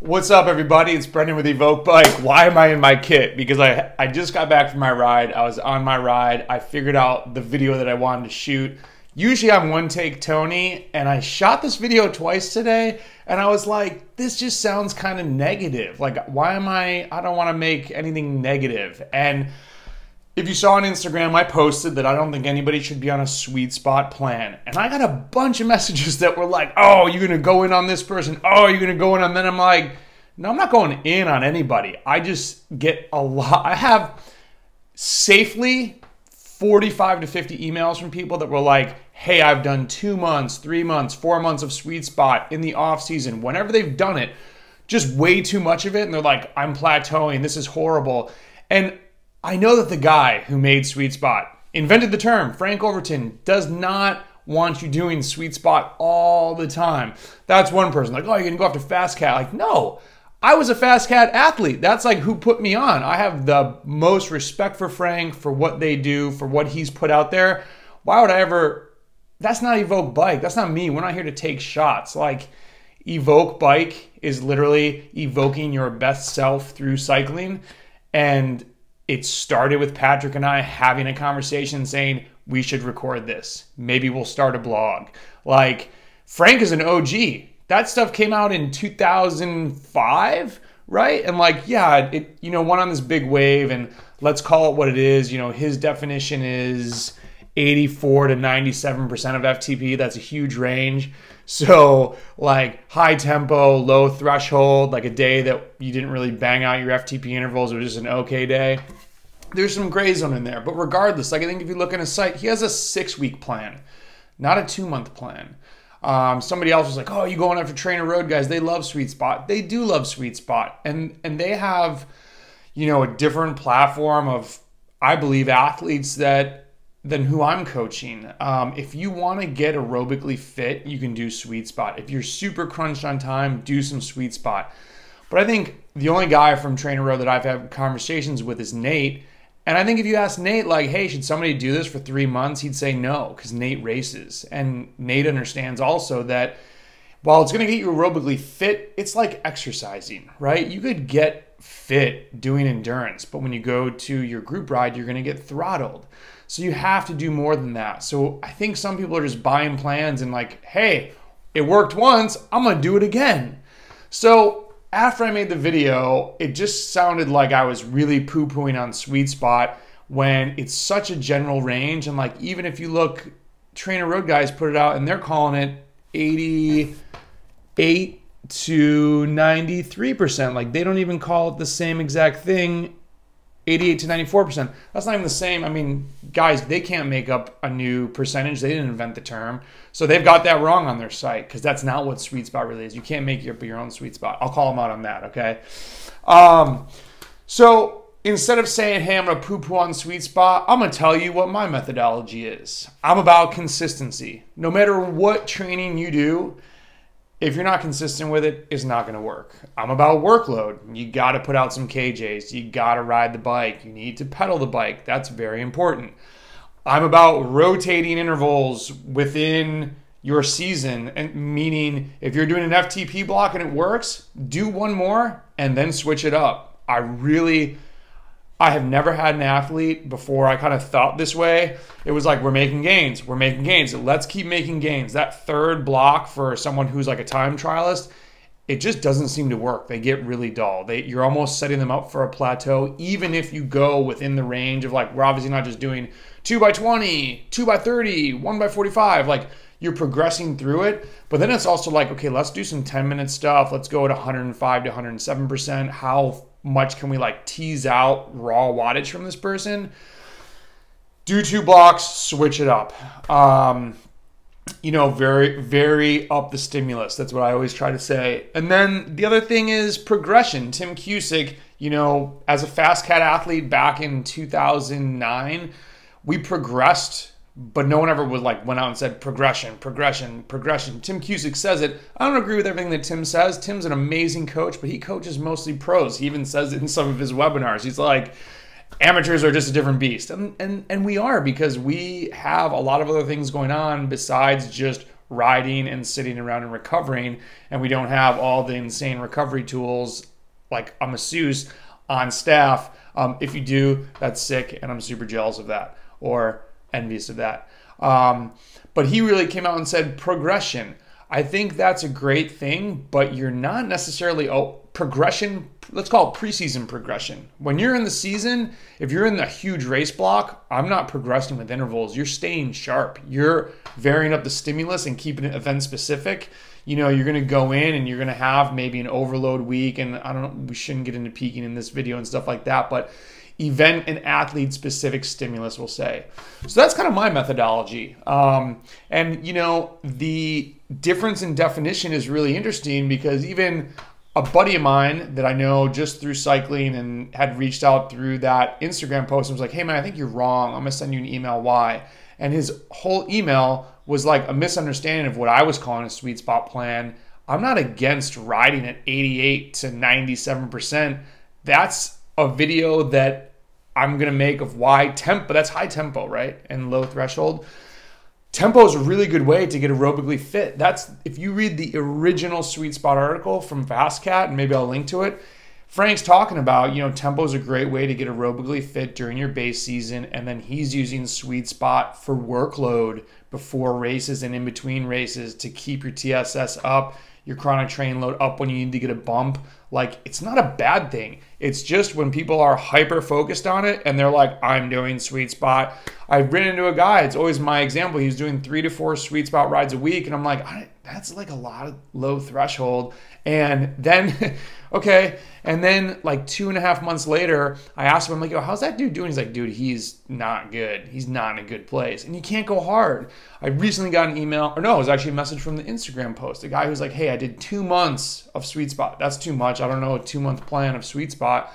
What's up, everybody? It's Brendan with Evoke Bike. Why am I in my kit? Because I just got back from my ride. I was on my ride. I figured out the video that I wanted to shoot. Usually I'm one take Tony, and I shot this video twice today, and I was like, this just sounds kind of negative. Like, why am I don't want to make anything negative. And if you saw on Instagram, I posted that I don't think anybody should be on a sweet spot plan. And I got a bunch of messages that were like, oh, you're going to go in on this person. Oh, you're going to go in on them. I'm like, no, I'm not going in on anybody. I just get a lot. I have safely 45 to 50 emails from people that were like, hey, I've done 2 months, 3 months, 4 months of sweet spot in the off season. Whenever they've done it, just way too much of it. And they're like, I'm plateauing. This is horrible. And I know that the guy who made sweet spot invented the term. Frank Overton does not want you doing sweet spot all the time. That's one person. Like, oh, you're going to go after Fast Cat. Like, no, I was a Fast Cat athlete. That's like who put me on. I have the most respect for Frank, for what they do, for what he's put out there. Why would I ever? That's not Evoke Bike. That's not me. We're not here to take shots. Like, Evoke Bike is literally evoking your best self through cycling. And it started with Patrick and I having a conversation saying, we should record this. Maybe we'll start a blog. Like, Frank is an OG. That stuff came out in 2005, right? And like, yeah, it, went on this big wave, and let's call it what it is. His definition is 84 to 97% of FTP. That's a huge range. So like high tempo, low threshold, like a day that you didn't really bang out your FTP intervals, it was just an okay day. There's some gray zone in there. But regardless, like I think if you look at his site, he has a 6-week plan, not a 2-month plan. Somebody else was like, oh, you going after Trainer Road guys? They love sweet spot. They do love sweet spot. And they have, a different platform of, I believe, athletes than who I'm coaching. If you want to get aerobically fit, you can do sweet spot. If you're super crunched on time, do some sweet spot. But I think the only guy from Trainer Road that I've had conversations with is Nate. And I think if you ask Nate, like, hey, should somebody do this for 3 months? He'd say no, because Nate races. And Nate understands also that while it's going to get you aerobically fit, it's like exercising, right? You could get fit doing endurance, but when you go to your group ride, you're going to get throttled. So you have to do more than that. So I think some people are just buying plans and like, hey, it worked once, I'm going to do it again. So after I made the video, it just sounded like I was really poo-pooing on sweet spot when it's such a general range. And like, even if you look, Trainer Road guys put it out and they're calling it 88 to 93%. Like, they don't even call it the same exact thing, 88 to 94%. That's not even the same. I mean, guys, they can't make up a new percentage. They didn't invent the term. So they've got that wrong on their site, because that's not what sweet spot really is. You can't make up your own sweet spot. I'll call them out on that, okay? So instead of saying, hey, I'm going to poo-poo on sweet spot, I'm going to tell you what my methodology is. I'm about consistency. No matter what training you do, if you're not consistent with it, it's not going to work. I'm about workload. You got to put out some KJs. You got to ride the bike. You need to pedal the bike. That's very important. I'm about rotating intervals within your season, and meaning if you're doing an FTP block and it works, do one more and then switch it up. I have never had an athlete before I kind of thought this way. It was like, we're making gains. We're making gains. Let's keep making gains. That third block for someone who's like a time trialist, it just doesn't seem to work. They get really dull. You're almost setting them up for a plateau, even if you go within the range of like, we're obviously not just doing 2x20, 2x30, 1x45. Like, you're progressing through it. But then it's also like, okay, let's do some 10-minute stuff. Let's go at 105 to 107%. How much can we like tease out raw wattage from this person? Do 2 blocks, switch it up. Very, very up the stimulus. That's what I always try to say. And then the other thing is progression. Tim Cusick, as a Fast Cat athlete back in 2009, we progressed, but no one ever went out and said progression, progression, progression. Tim Cusick says it. I don't agree with everything that Tim says. Tim's an amazing coach, but he coaches mostly pros. He even says it in some of his webinars. He's like, amateurs are just a different beast. And we are, because we have a lot of other things going on besides just riding and sitting around and recovering, and we don't have all the insane recovery tools like a masseuse on staff. If you do, that's sick, and I'm super jealous of that or envious of that. But he really came out and said progression. I think that's a great thing, but you're not necessarily progression. Let's call it preseason progression. When you're in the season, if you're in the huge race block, I'm not progressing with intervals. You're staying sharp. You're varying up the stimulus and keeping it event specific. You know, you're going to go in and you're going to have maybe an overload week. And I don't know, we shouldn't get into peaking in this video and stuff like that, but event and athlete specific stimulus, we'll say. So that's kind of my methodology. And you know, the difference in definition is really interesting because even a buddy of mine that I know just through cycling and had reached out through that Instagram post and was like, hey man, I think you're wrong. I'm gonna send you an email, why? And his whole email was like a misunderstanding of what I was calling a sweet spot plan. I'm not against riding at 88 to 97%. That's a video that I'm going to make of why tempo, that's high tempo, right? And low threshold. Tempo is a really good way to get aerobically fit. That's, if you read the original Sweet Spot article from FastCat, and maybe I'll link to it, Frank's talking about, you know, tempo is a great way to get aerobically fit during your base season. And then he's using Sweet Spot for workload before races and in between races to keep your TSS up, your chronic train load up when you need to get a bump. Like, it's not a bad thing. It's just when people are hyper focused on it and they're like, I'm doing Sweet Spot. I've ran into a guy, it's always my example. He's doing 3 to 4 Sweet Spot rides a week. And I'm like, that's like a lot of low threshold. And then, okay. And then like 2.5 months later, I asked him, I'm like, yo, how's that dude doing? He's like, dude, he's not good. He's not in a good place. And you can't go hard. I recently got an email, or no, it was actually a message from the Instagram post. A guy who's like, hey, I did 2 months of Sweet Spot. That's too much. I don't know, a 2-month plan of Sweet Spot.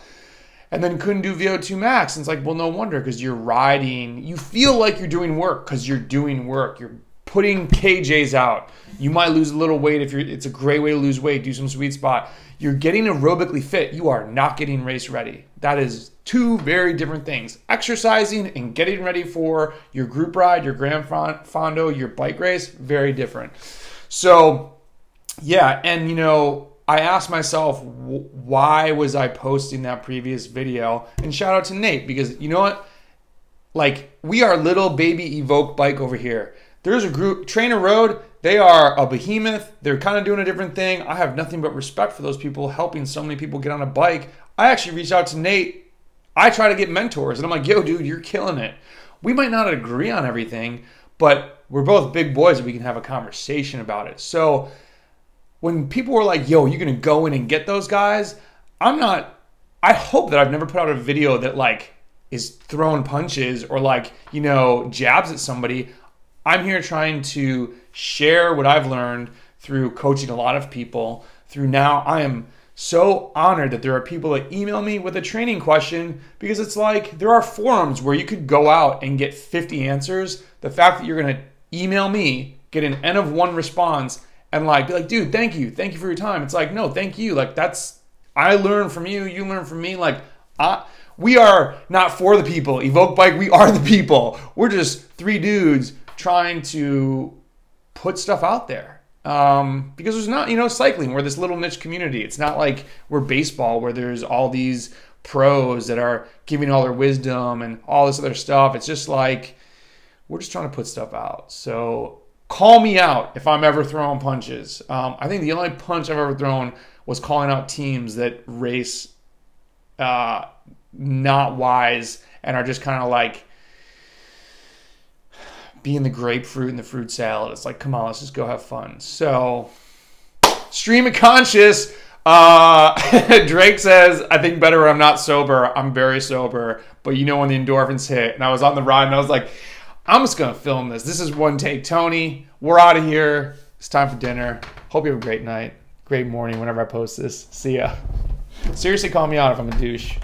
And then couldn't do VO2 max. And it's like, well, no wonder, because you're riding. You feel like you're doing work because you're doing work. You're putting KJs out. You might lose a little weight if you're, it's a great way to lose weight. Do some Sweet Spot. You're getting aerobically fit. You are not getting race ready. That is 2 very different things. Exercising and getting ready for your group ride, your Grand Fondo, your bike race, very different. So yeah, and you know, I asked myself, why was I posting that previous video? And shout out to Nate, because you know what? Like, we are little baby Evoke Bike over here. There's a group, Trainer Road, they are a behemoth. They're kind of doing a different thing. I have nothing but respect for those people helping so many people get on a bike. I actually reached out to Nate. I try to get mentors, and I'm like, yo, dude, you're killing it. We might not agree on everything, but we're both big boys and we can have a conversation about it. So when people were like, yo, you're going to go in and get those guys, I hope that I've never put out a video that like is throwing punches or like, you know, jabs at somebody. I'm here trying to share what I've learned through coaching a lot of people. Through now, I am so honored that there are people that email me with a training question, because it's like there are forums where you could go out and get 50 answers. The fact that you're going to email me, get an N of 1 response, and like be like, dude, thank you for your time. It's like, no, thank you. Like, that's, I learn from you, you learn from me. Like, we are not for the people. Evoke Bike, we are the people. We're just 3 dudes trying to put stuff out there. Because there's not, you know, cycling, we're this little niche community. It's not like we're baseball where there's all these pros that are giving all their wisdom and all this other stuff. It's just like, we're just trying to put stuff out. So call me out if I'm ever throwing punches. I think the only punch I've ever thrown was calling out teams that race not wise and are just kind of like being the grapefruit and the fruit salad. It's like, come on, let's just go have fun. So, stream of conscious. Drake says, I think better when I'm not sober. I'm very sober. But you know when the endorphins hit. And I was on the ride and I was like, I'm just going to film this. This is One Take Tony. We're out of here. It's time for dinner. Hope you have a great night. Great morning whenever I post this. See ya. Seriously, call me out if I'm a douche.